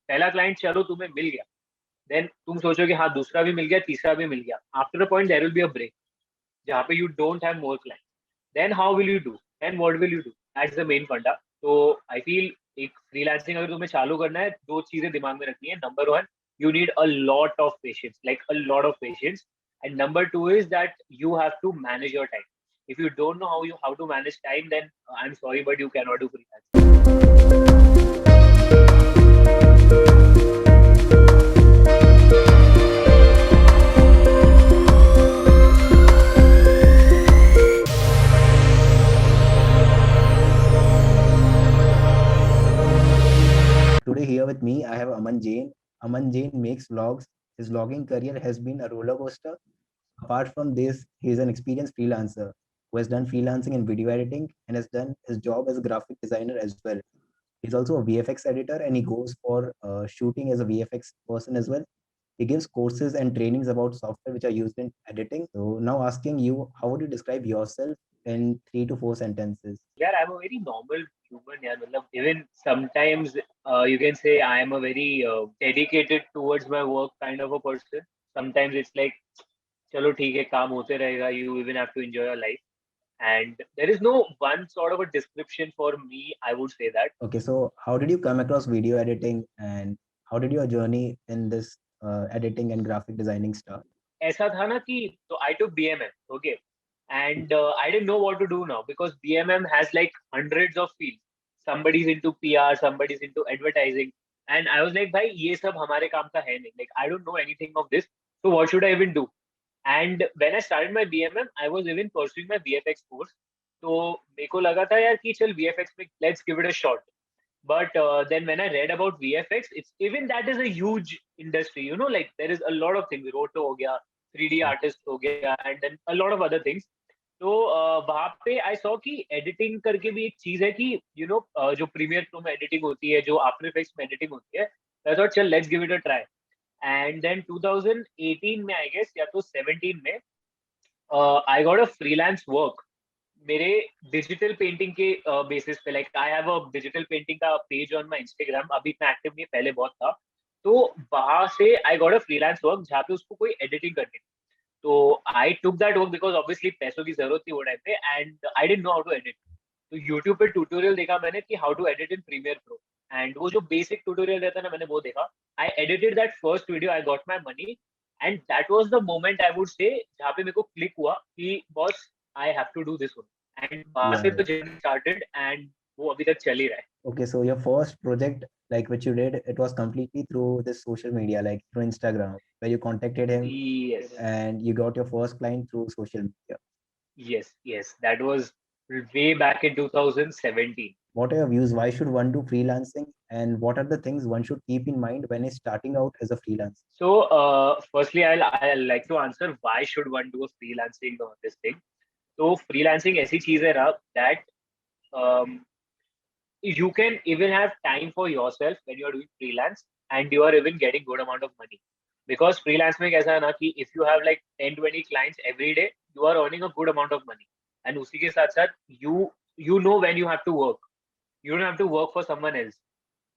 पहला क्लाइंट चलो तुम्हें मिल गया, देन तुम सोचो कि हाँ दूसरा भी मिल गया, तीसरा भी मिल गया, after a point there will be a break जहाँ पे you don't have more client, then how will you do, then what will you do, that's the main funda. तो आई फील एक फ्रीलांसिंग अगर तुम्हें चालू करना है, दो चीजें दिमाग में रखनी है। Number one, you need a lot of patience, like a lot of patience. And number two is that you have to manage your time. If you don't know how to manage time, then I'm sorry, but you cannot do freelancing. Today here with me, I have Aman Jain. Aman Jain makes vlogs. His vlogging career has been a roller coaster. Apart from this, he is an experienced freelancer who has done freelancing in video editing and has done his job as a graphic designer as well. He's also a VFX editor and he goes for shooting as a VFX person as well. He gives courses and trainings about software which are used in editing. So now asking you, how would you describe yourself in 3 to 4 sentences? Yeah, I'm a very normal human. Yeah, matlab, even sometimes you can say I am a very dedicated towards my work kind of a person. Sometimes it's like, चलो ठीक है काम होते रहेगा. You even have to enjoy your life. And there is no one sort of a description for me, I would say that. Okay, so how did you come across video editing and how did your journey in this editing and graphic designing start? ऐसा था ना कि तो I took BMM, okay, and I didn't know what to do now because BMM has like hundreds of fields. Somebody's into PR, somebody's into advertising, and I was like, भाई ये सब हमारे काम का है नहीं. Like I don't know anything of this, so what should I even do? And when I started my BMM, I was even pursuing my VFX course. तो मेरे को लगा था यार कि चल VFX में let's give it a shot. But then when I read about VFX, it's even that is a huge industry, you know, like there is a lot of things. Roto हो गया, 3D artist हो गया, and then a lot of other things. तो वहाँ पे I saw कि editing करके भी एक चीज है कि यू नो जो प्रीमियर प्रो में एडिटिंग होती है, जो आफ्टर इफेक्ट्स में एडिटिंग होती है, आई थॉट चल let's give it a try. And then 2018 में आई गेस या तो 17 में I got a freelance work मेरे डिजिटल पेंटिंग के बेसिस पे. Like I have a digital painting का पेज ऑन माय इंस्टाग्राम, अभी इतना एक्टिव नहीं, पहले बहुत था. तो वहां से I got a freelance work जहाँ पे उसको कोई एडिटिंग करनी थी. तो I took that work because obviously पैसों की जरूरत थी वो टाइम पे, and I didn't know how to edit. तो यूट्यूब पे ट्यूटोरियल देखा मैंने कि how to edit in Premiere Pro, and वो जो बेसिक ट्यूटोरियल रहता है ना, मैंने वो देखा. I edited that first video, I got my money, and that was the moment I would say जहाँ पे मेरे को क्लिक हुआ कि boss I have to do this one. And वहां से Yeah. तो जर्नी स्टार्टेड, एंड वो अभी तक चल ही रहा है. Okay, so your first project, like which you did, it was completely through this social media, like through Instagram, where you contacted him Yes, and you got your first client through social media. yes, that was way back in 2017. What are your views? Why should one do freelancing? And what are the things one should keep in mind when he's starting out as a freelancer? So, firstly, I'll like to answer why should one do a freelancing or this thing. तो freelancing ऐसी चीज है ना that um, you can even have time for yourself when you are doing freelance, and you are even getting good amount of money. Because freelance में कैसा है ना कि if you have like 10-20 clients every day, you are earning a good amount of money. And उसी के साथ साथ you know when you have to work. You don't have to work for someone else.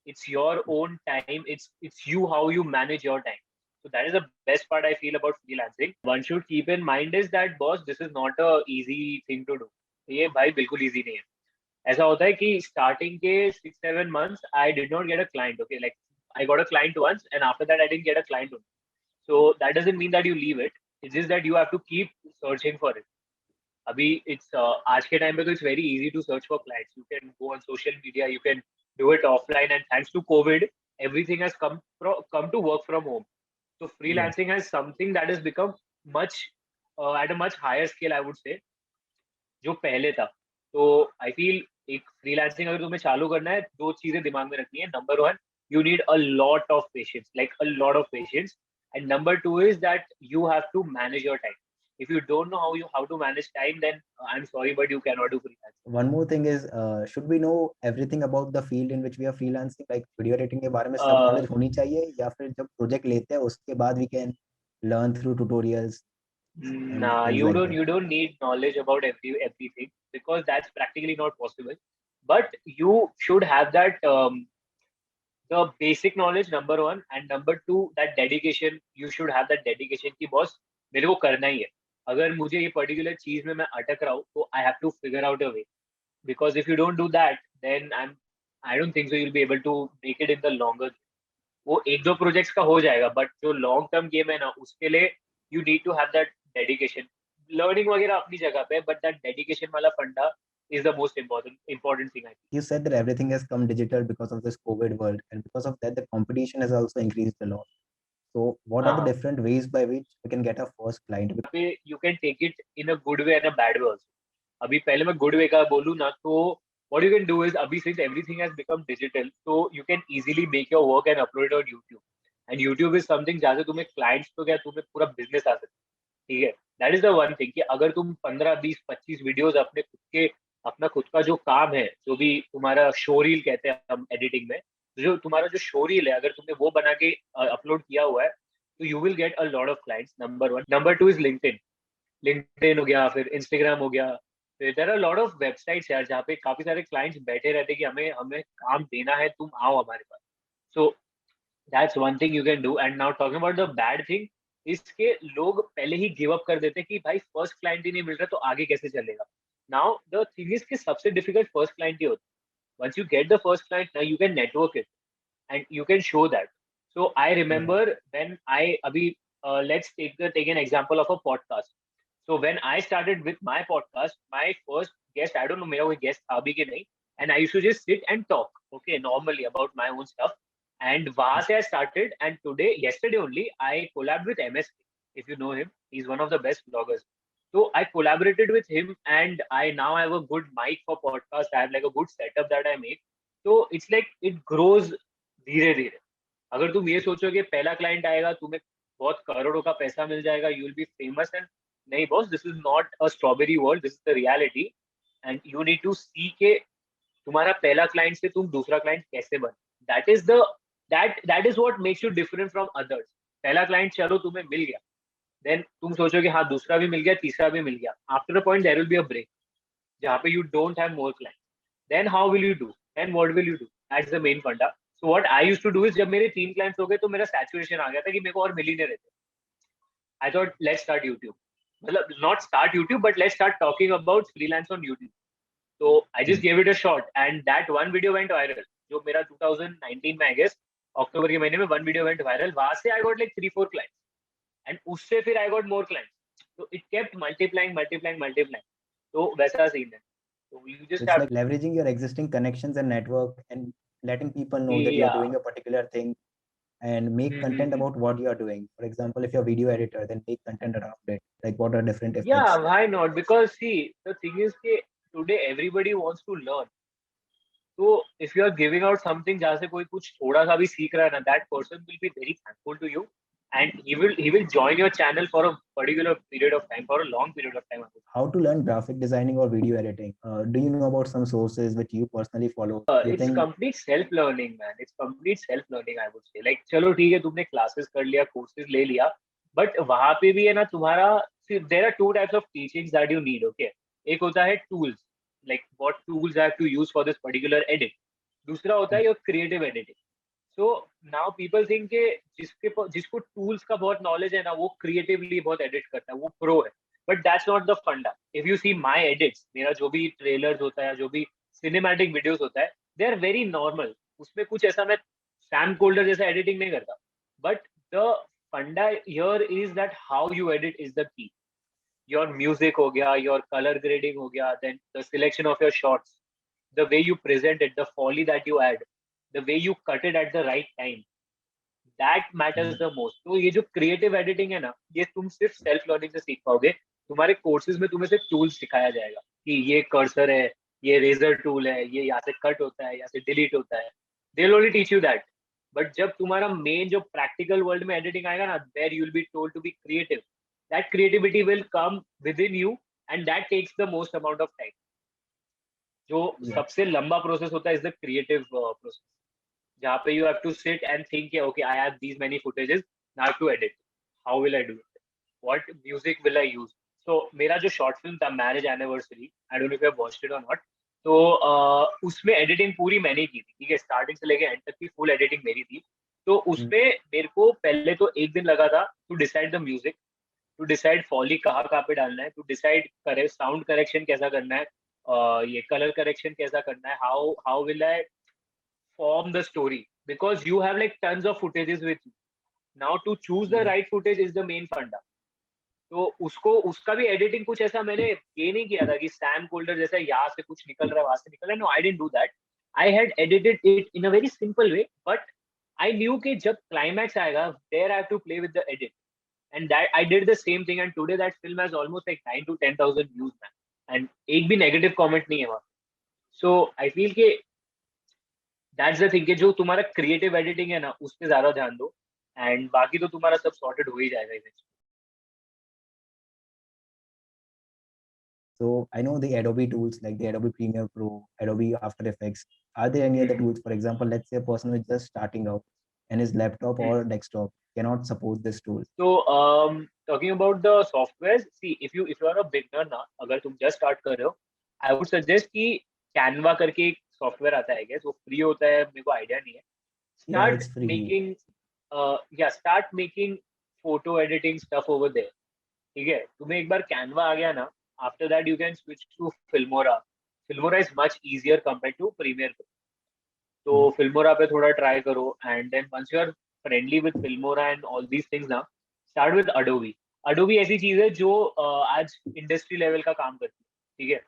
It's your own time. It's you how you manage your time. So that is the best part I feel about freelancing. One should keep in mind is that boss, this is not a easy thing to do. ये भाई बिल्कुल easy नहीं है. ऐसा होता है कि starting के 6-7 months I did not get a client. Okay, like I got a client once and after that I didn't get a client. So that doesn't mean that you leave it. It's just that you have to keep searching for it. अभी it's आज के time पे तो it's very easy to search for clients. You can go on social media, you can do it offline, and thanks to COVID everything has come to work from home. So Yeah. freelancing has something that has become much at a much higher scale, I would say, जो पहले था. तो I feel एक freelancing अगर तुम्हें चालू करना है, दो चीजें दिमाग में रखनी है. Number one, you need a lot of patience, like a lot of patience. And number two is that you have to manage your time. If you don't know how to manage time, then I'm sorry, but you cannot do freelancing. One more thing is, should we know everything about the field in which we are freelancing? Like video editing के बारे में सब Uh, knowledge होनी चाहिए या फिर जब project लेते हैं उसके बाद we can learn through tutorials and nah, things you like don't that. you don't need knowledge about everything because that's practically not possible. But you should have that the basic knowledge number one, and number two, that dedication. You should have that dedication कि boss मेरे को करना ही है. अगर मुझे ये particular चीज में मैं अटक रहा हूँ तो I have to figure out a way, because if you don't do that, then I don't think so you'll be able to make it in the longer. वो एक दो प्रोजेक्ट्स का हो जाएगा, बट जो लॉन्ग टर्म गेम है ना, उसके लिए you need to have that dedication. Learning वगैरह अपनी जगह पे, बट दैट डेडिकेशन वाला फंडा is the most important thing, I think. You said that everything has come digital because of this COVID world, and because of that, the competition has also increased a lot. So, what are the हाँ, different ways by which we can get our first client? पे you can take it in a good way and a bad way also. अभी पहले मैं good way का बोलूँ ना, तो what you can do is, अभी since everything has become digital, so you can easily make your work and upload it on YouTube. And YouTube is something जहाँ से तुम्हें clients तो क्या, तुम्हें पूरा business आ सकता है. ठीक है, that is the one thing कि अगर तुम 15 20 25 वीडियोस अपने खुद के, अपना खुद का जो काम है, जो भी तुम्हारा शो रील कहते हैं हम एडिटिंग में, जो तुम्हारा जो शो रील है, अगर तुमने वो बना के अपलोड किया हुआ है, तो you will get a lot of clients. Number one. Number two is LinkedIn. LinkedIn हो गया, फिर इंस्टाग्राम हो गया, फिर there are lot of websites यार, जहाँ पे काफी सारे क्लाइंट्स बैठे रहते हैं कि हमें हमें काम देना है, तुम आओ हमारे पास. So that's one thing you can do. And now talking about the bad thing, इसके लोग पहले ही गिव अप कर देते हैं कि भाई फर्स्ट क्लाइंट ही नहीं मिल रहा तो आगे कैसे चलेगा. नाउ द थिंग इज कि सबसे डिफिकल्ट फर्स्ट क्लाइंट ही होता है. Once you get the first client, now you can network it and you can show that. So I remember when I abhi let's take an example of a podcast. So when I started with my podcast, my first guest, I don't know mera koi guest tha bhi ki nahi, and I used to just sit and talk, okay, normally about my own stuff. And wahan se I started, and today, yesterday only, I collabed with MSK. If you know him, he's one of the best bloggers. So I collaborated with him, and I now have a good mic for podcast. I have like a good setup that I make. So it's like it grows धीरे धीरे. अगर तुम ये सोचो कि पहला client आएगा, तुम्हें बहुत करोड़ों का पैसा मिल जाएगा, you will be famous, and नहीं boss, this is not a strawberry world, this is the reality. And you need to see के तुम्हारा पहला क्लाइंट से तुम दूसरा क्लाइंट कैसे बने. That is the that is what makes you different from others. पहला क्लाइंट चलो तुम्हें मिल गया, देन तुम सोचो कि हाँ दूसरा भी मिल गया, तीसरा भी मिल गया. After a point there will be a break, जहाँ पे you don't have more client. Then how will you do, then what will you do, that's the main funda. So what I used to do is, जब मेरे 3 clients हो गए तो मेरा saturation आ गया था कि मेरे को और मिल ही नहीं रहे थे. I thought let's start YouTube, मतलब not start YouTube, but let's start talking about freelance on YouTube. तो I just give it a shot, and that one video went viral. जो मेरा 2019 में, आई गेस अक्टूबर के महीने में, वन वीडियो वेंट वायरल. वहां से I got like 3 4 clients, and उससे फिर आई गॉट मोर क्लाइंट्स. तो it kept multiplying multiplying multiplying. तो वैसा सीन है. तो you just It's have like leveraging your existing connections and network and letting people know that you are या doing a particular thing and make content about what you are doing. For example, if you're a video editor, then make content around it. Like what are different yeah, effects? why not? Because see, the thing is कि today everybody wants to learn. So if you are giving out something जहाँ से कोई कुछ थोड़ा सा भी सीख रहा है ना, that person will be very thankful to you, and he will join your channel for a particular period of time, for a long period of time. How to learn graphic designing or video editing? Do you know about some sources which you personally follow? You It's think complete self learning, man. It's complete self learning, I would say. Like चलो ठीक है, तुमने classes कर लिया, courses ले लिया, but वहाँ पे भी है ना तुम्हारा. See, there are two types of teachings that you need. Okay, एक होता है tools, like what tools I have to use for this particular edit. दूसरा होता है your creative editing. So now people think कि जिसको tools का बहुत knowledge है ना, वो creatively बहुत edit करता है, वो pro है. But that's not the funda. If you see my edits, मेरा जो भी trailers होता है, जो भी cinematic videos होता है, they are very normal. उसमें कुछ ऐसा मैं सैम कोल्डर जैसा एडिटिंग नहीं करता. But the funda here is that how you edit is the key. Your music हो गया, योर कलर ग्रेडिंग हो गया, then the selection of your shots, the way you present it, the foley that you add, the way you cut it at the right time, that matters the most. तो ये जो creative editing है ना, ये तुम सिर्फ self learning से सीख पाओगे. तुम्हारे कोर्सेज में तुम्हें सिर्फ टूल्स सिखाया जाएगा कि ये कर्सर है, ये रेजर टूल है, ये यहाँ से कट होता है, यहाँ से डिलीट होता है. They will only teach you that. But जब तुम्हारा मेन जो प्रैक्टिकल वर्ल्ड में एडिटिंग आएगा ना, there you will be told to be creative. That creativity will come within you, and that takes the most amount of time. जो सबसे लंबा process होता है इज द क्रिएटिव प्रोसेस, जहाँ पे you have to sit and think, okay, I have these many footages, now I have to edit. How will I do it? What music will I use? So मेरा जो short film था, Marriage Anniversary, I don't know if you have watched it or not. तो उसमें editing पूरी मैंने की थी, ठीक है, स्टार्टिंग से लेके एंड तक की फुल एडिटिंग मेरी थी। तो उसमें मेरे को पहले तो एक दिन लगा था to decide the music, to decide foley कहाँ कहाँ पे डालना है, टू डिसाइड करे साउंड करेक्शन कैसा करना है, ये कलर करेक्शन कैसा करना है, how will I form the story, because you have like tons of footages with you. Now to choose the right footage is the main funda. तो उसको उसका भी एडिटिंग कुछ ऐसा मैंने ये नहीं किया था कि सैम कोल्डर जैसा यहाँ से कुछ निकल रहा है वहां से निकल रहा है, no I didn't do that. I had edited it in a very simple way, but I knew कि जब क्लाइमैक्स आएगा there I have to play with the edit, and that I did the same thing, and today that film has almost like 9 to 10,000 views man, एंड एक भी negative comment नहीं है वहां। So I feel कि that's the thing कि जो तुम्हारा क्रिएटिव एडिटिंग है ना उस पे ज्यादा ध्यान दो, एंड बाकी तो तुम्हारा सब सॉर्टेड हो ही जाएगा eventually. So I know the Adobe tools like the Adobe Premiere Pro, Adobe After Effects. Are there any other tools? For example, let's say a person who is just starting out and his laptop or desktop cannot support this tool. So talking about the softwares, see if you are a beginner ना, अगर तुम just start कर रहे हो, I would suggest कि Canva करके एक software आता है, guess वो फ्री होता है, मेरे को आइडिया नहीं है। Yeah, Start it's free. making start making photo editing stuff over there, ठीक है। तुम्हें एक बार कैनवा आ गया ना, after that you can switch to Filmora. Filmora is much easier compare to Premiere Pro. तो फिल्मोरा पे थोड़ा ट्राई करो, and then once you are friendly with Filmora and all these things ना, स्टार्ट विद अडोबी। अडोबी ऐसी चीज है जो आज इंडस्ट्री लेवल का काम करती है, ठीक है।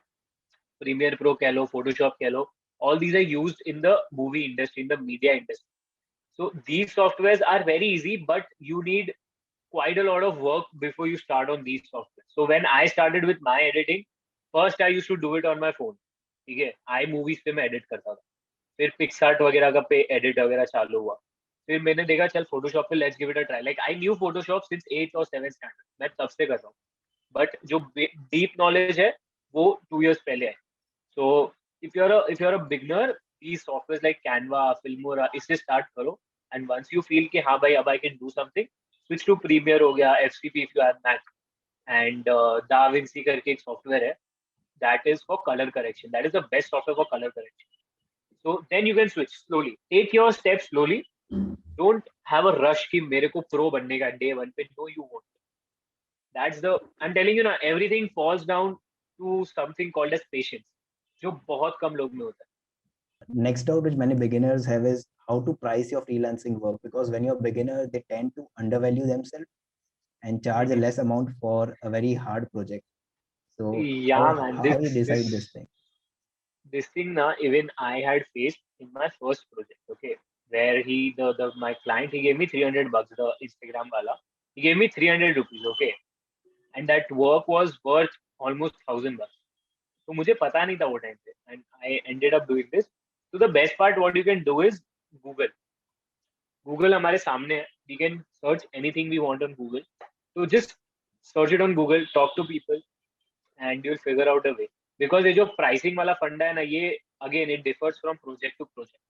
प्रीमियर प्रो कह लो, फोटोशॉप कह लो, all these are used in the movie industry, in the media industry. So these softwares are very easy, but you need quite a lot of work before you start on these software. So when I started with my editing, first I used to do it on my phone. ठीक है, आई movies पे मैं edit करता था, फिर PicsArt वगैरह का पे एडिट वगैरह चालू हुआ, फिर मैंने देखा चल फोटोशॉप पे let's give it a try. Like I knew Photoshop since 8th और 7th स्टैंडर्ड, मैं तब से कर रहा हूँ, बट जो डीप नॉलेज है वो 2 years पहले है। सो if you're a beginner, these softwares like Canva, Filmora, इससे स्टार्ट करो, एंड वंस यू फील कि हाँ भाई अब I can do something, switch to Premiere हो गया, FCP if you have Mac, and DaVinci करके एक सॉफ्टवेयर है, that is for color correction, that is the best software for color correction. So then you can switch slowly, take your steps slowly, don't have a rush कि मेरे को pro बनने का day one पे, no you won't। That's the, I'm telling you ना, everything falls down to something called as patience, जो बहुत कम लोग में होता है। Next doubt which many beginners have is how to price your freelancing work, because when you're a beginner, they tend to undervalue themselves and charge a less amount for a very hard project. So Yeah, man, how you decide this thing? this thing now, even I had faced in my first project, okay, where the my client, he gave me $300, the Instagram wala, he gave me 300 rupees, okay, and that work was worth almost $1,000. तो मुझे पता नहीं था वो time पे, and I ended up doing this. So the best part, what you can do is Google. Google हमारे सामने है, we can search anything we want on Google. So just search it on Google, talk to people, and you'll figure out a way. Because ये जो pricing वाला फंडा है ना, ये again it differs from project to project.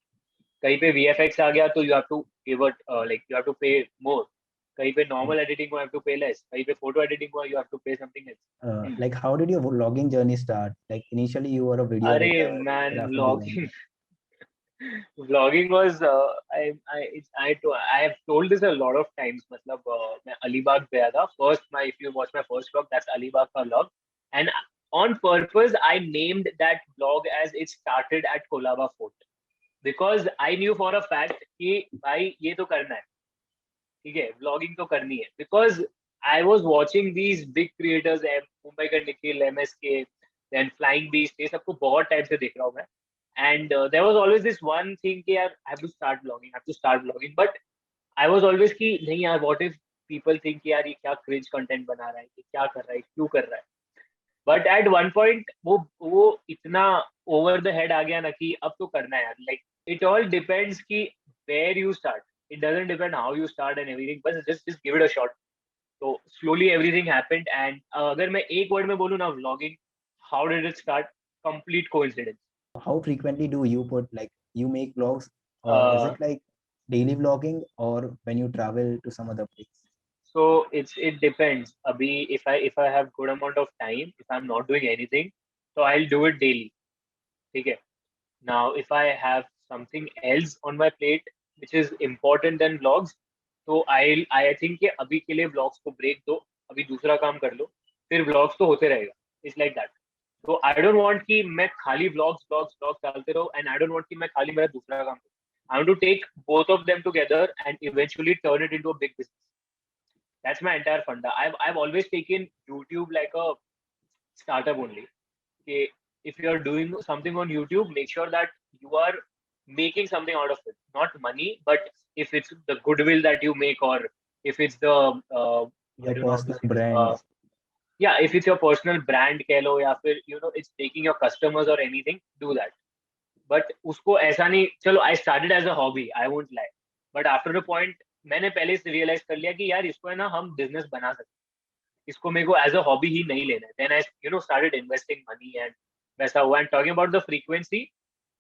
कहीं पे VFX आ गया तो you have to give it, like you have to pay more, कहीं पे नॉर्मल एडिटिंग को हैव टू पे लेस, कहीं पे फोटो एडिटिंग को you have to pay something else. Like how did your vlogging journey start? Like initially you were a video अरे editor, man, but after you went vlogging vlogging was, I have told this a lot of times, मतलब मैं अलीबाग गया था first, my if you watch my first vlog, that's Alibaug का vlog, and on purpose I named that vlog as it started at Kolaba Fort, because I knew for a fact कि भाई ये तो करना है, ठीक है, व्लॉगिंग तो करनी है, because I was watching these big creators, Mumbai का Nikhil, MSK, then Flying Beast, ये सबको बहुत टाइम से देख रहा हूँ मैं, and there was always this one thing कि यार I have to start vlogging, have to start vlogging, but I was always कि नहीं यार, व्हाट इफ पीपल थिंक यार ये क्या क्रिंज कंटेंट बना रहा है, ये क्या कर रहा है, क्यों कर रहा है। बट एट वन पॉइंट वो इतना ओवर द हेड आ गया ना कि अब तो करना है यार। लाइक इट ऑल डिपेंड्स कि where you start, it doesn't depend how you start and everything, but just give it a shot. So slowly everything happened, and अगर मैं एक वर्ड में बोलूँ ना, vlogging, how did it start? Complete coincidence. How frequently do you put, like you make vlogs, or is uh, it like daily vlogging, or when you travel to some other place? so it depends. Abhi, if I have good amount of time, if I'm not doing anything, so I'll do it daily. ठीक है. Now, if I have something else on my plate which is important than vlogs, तो I think कि अभी के लिए vlogs को break दो, अभी दूसरा काम कर लो, फिर vlogs तो होते रहेगा. It's like that. तो I don't want कि मैं खाली vlogs डालते रहूं, and I don't want कि मैं खाली मेरा दूसरा काम करूं. I want to take both of them together and eventually turn it into a big business. That's my entire funda. I've always taken YouTube like a startup only. Okay, if you are doing something on YouTube, make sure that you are making something out of it. Not money, but if it's the goodwill that you make, or if it's the I Your don't know how to personal say this. brand. Yeah, if it's your personal brand, कह लो, या फिर it's taking your customers or anything, do that. But उसको ऐसा नहीं, चलो I started as a hobby, I won't lie. But after a point, मैंने पहले से realize कर लिया कि यार इसको है ना हम business बना सकते हैं. इसको मेरे को as a hobby ही नहीं लेना है. Then I started investing money and वैसा हुआ. And talking about the frequency,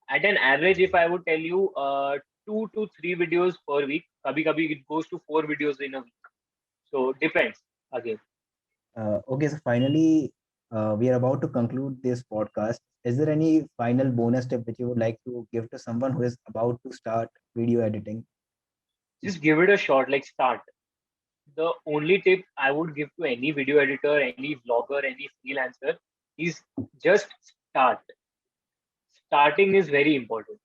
at an average, if I would tell you, 2 to 3 videos per week. कभी कभी it goes to 4 videos in a week. So depends again. Okay, so finally, we are about to conclude this podcast. Is there any final bonus tip which you would like to give to someone who is about to start video editing? Just give it a shot, like start. The only tip I would give to any video editor, any vlogger, any freelancer is just start. Starting is very important.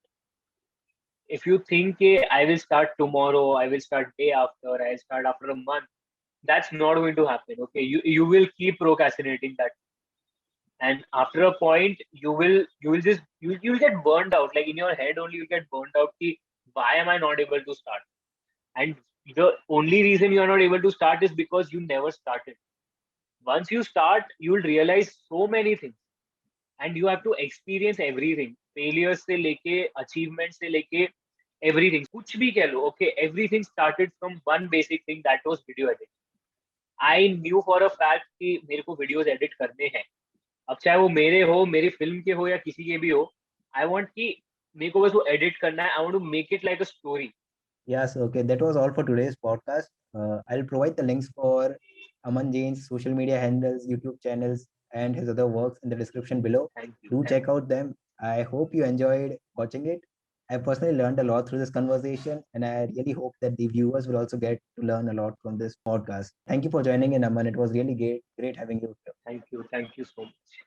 If you think I will start tomorrow, I will start day after, I'll start after a month, that's not going to happen. Okay, you will keep procrastinating that, and after a point, you'll get burned out. Like in your head only, you get burned out. Ki, why am I not able to start? And the only reason you are not able to start is because you never started. Once you start, you'll realize so many things, and you have to experience everything. Failures से लेके achievements से लेके everything. कुछ भी कह लो. Okay, everything started from one basic thing, that was video editing. I knew for a fact कि मेरे को videos edit करने हैं. अब चाहे वो मेरे हो, मेरी फिल्म के हो, या किसी के भी हो, आई वांट कि मेरे को बस वो एडिट करना है. I want to make it like a story. Yes, okay. That was all for today's podcast. I'll provide the links for Aman Jain's social media handles, YouTube channels, and his other works in the description below. Thank you. Do check out them. I hope you enjoyed watching it. I personally learned a lot through this conversation, and I really hope that the viewers will also get to learn a lot from this podcast. Thank you for joining in, Aman. It was really great having you here. Thank you. Thank you so much.